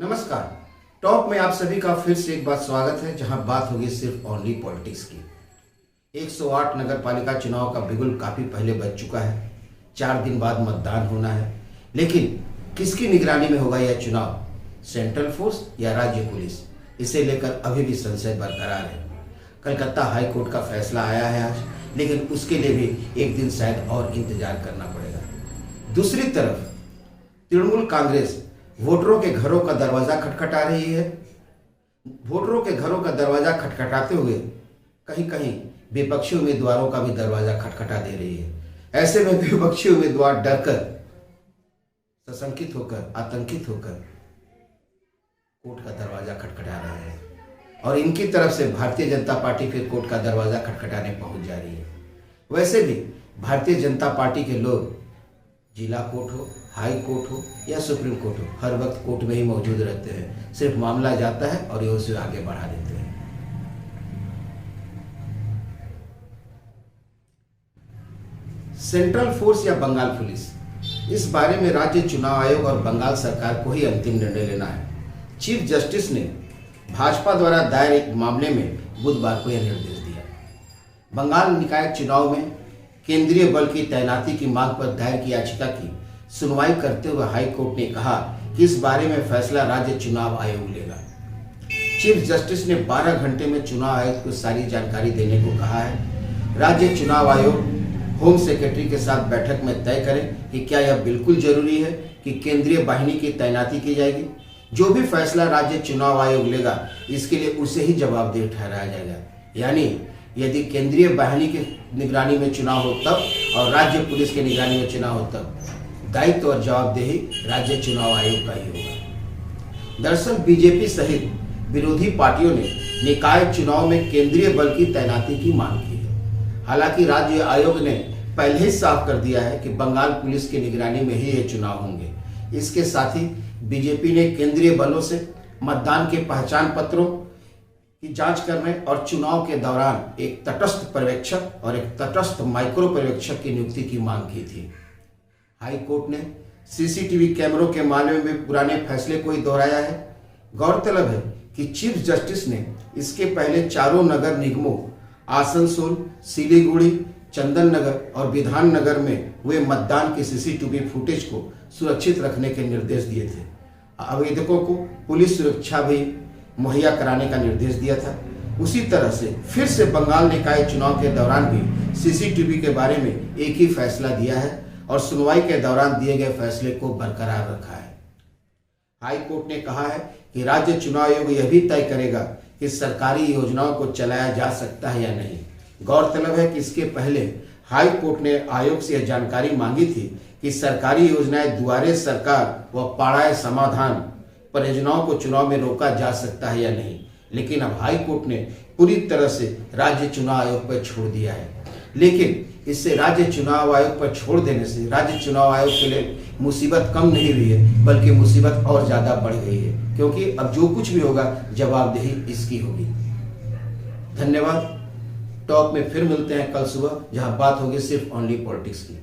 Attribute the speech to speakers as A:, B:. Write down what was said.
A: नमस्कार। टॉप में आप सभी का फिर से एक बार स्वागत है, जहां बात होगी सिर्फ ओनली पॉलिटिक्स की। 108 नगर पालिका चुनाव का बिगुल काफी पहले बज चुका है। 4 दिन बाद मतदान होना है, लेकिन किसकी निगरानी में होगा यह चुनाव, सेंट्रल फोर्स या राज्य पुलिस, इसे लेकर अभी भी संशय बरकरार है। कलकत्ता हाई कोर्ट का फैसला आया है आज, लेकिन उसके लिए भी एक दिन शायद और इंतजार करना पड़ेगा। दूसरी तरफ तृणमूल कांग्रेस वोटरों के घरों का दरवाजा खटखटा रही है। वोटरों के घरों का दरवाजा खटखटाते हुए कहीं कहीं विपक्षी उम्मीदवारों का भी दरवाजा खटखटा दे रही है। ऐसे में विपक्षी उम्मीदवार डरकर, सशंकित होकर, आतंकित होकर कोर्ट का दरवाजा खटखटा रहे हैं और इनकी तरफ से भारतीय जनता पार्टी फिर कोर्ट का दरवाजा खटखटाने पहुंच जा रही है। वैसे भी भारतीय जनता पार्टी के लोग जिला कोर्ट हो, हाई कोर्ट हो या सुप्रीम कोर्ट हो, हर वक्त कोर्ट में ही मौजूद रहते हैं। सिर्फ मामला जाता है और ये उसे आगे बढ़ा देते हैं। सेंट्रल फोर्स या बंगाल पुलिस, इस बारे में राज्य चुनाव आयोग और बंगाल सरकार को ही अंतिम निर्णय लेना है। चीफ जस्टिस ने भाजपा द्वारा दायर एक मामले में बुधवार को यह निर्देश दिया। बंगाल निकाय चुनाव में केंद्रीय बल की तैनाती की मांग पर दायर की याचिका की सुनवाई करते हुए हाई कोर्ट ने कहा कि इस बारे में फैसला राज्य चुनाव आयोग लेगा। चीफ जस्टिस ने 12 घंटे में चुनाव आयुक्त को सारी जानकारी देने को कहा है। राज्य चुनाव आयोग होम सेक्रेटरी के साथ बैठक में तय करे कि क्या यह बिल्कुल जरूरी है कि केंद्रीय बाहिनी की तैनाती की जाएगी। जो भी फैसला राज्य चुनाव आयोग लेगा, इसके लिए उसे ही जवाबदेह ठहराया जाएगा। यानी यदि केंद्रीय बाहिनी की निगरानी में चुनाव हो तब और राज्य पुलिस की निगरानी में चुनाव हो तब दायित्व और जवाबदेही राज्य चुनाव आयोग का ही होगा। दरअसल बीजेपी सहित विरोधी पार्टियों ने निकाय चुनाव में केंद्रीय बल की तैनाती की मांग की है। हालांकि राज्य आयोग ने पहले ही साफ कर दिया है कि बंगाल पुलिस की निगरानी में ही ये चुनाव होंगे। इसके साथ ही बीजेपी ने केंद्रीय बलों से मतदान के पहचान पत्रों की जांच करने और चुनाव के दौरान एक तटस्थ पर्यवेक्षक और एक तटस्थ माइक्रो पर्यवेक्षक की नियुक्ति की मांग की थी। हाई कोर्ट ने सीसीटीवी कैमरों के मामले में पुराने फैसले को ही दोहराया है। गौरतलब है कि चीफ जस्टिस ने इसके पहले चारों नगर निगमों आसनसोल, सिलीगुड़ी, चंदन नगर और विधान नगर में हुए मतदान की सीसीटीवी फुटेज को सुरक्षित रखने के निर्देश दिए थे। आवेदकों को पुलिस सुरक्षा भी मुहैया कराने का निर्देश दिया था। उसी तरह से फिर से बंगाल निकाय चुनाव के दौरान भी सीसीटीवी के बारे में एक ही फैसला दिया है और सुनवाई के दौरान दिए गए फैसले को बरकरार रखा है। हाई कोर्ट ने कहा है कि राज्य चुनाव आयोग यह भी तय करेगा कि सरकारी योजनाओं को चलाया जा सकता है या नहीं। गौरतलब है कि इसके पहले हाई कोर्ट ने आयोग से यह जानकारी मांगी थी कि सरकारी योजनाएं दुआरे सरकार व पाड़ाए समाधान परियोजनाओं को चुनाव में रोका जा सकता है या नहीं, लेकिन अब हाई कोर्ट ने पूरी तरह से राज्य चुनाव आयोग पर छोड़ दिया है। लेकिन इससे राज्य चुनाव आयोग पर छोड़ देने से राज्य चुनाव आयोग के लिए मुसीबत कम नहीं हुई है, बल्कि मुसीबत और ज्यादा बढ़ गई है, क्योंकि अब जो कुछ भी होगा जवाबदेही इसकी होगी। धन्यवाद। टॉप में फिर मिलते हैं कल सुबह, जहां बात होगी सिर्फ ओनली पॉलिटिक्स की।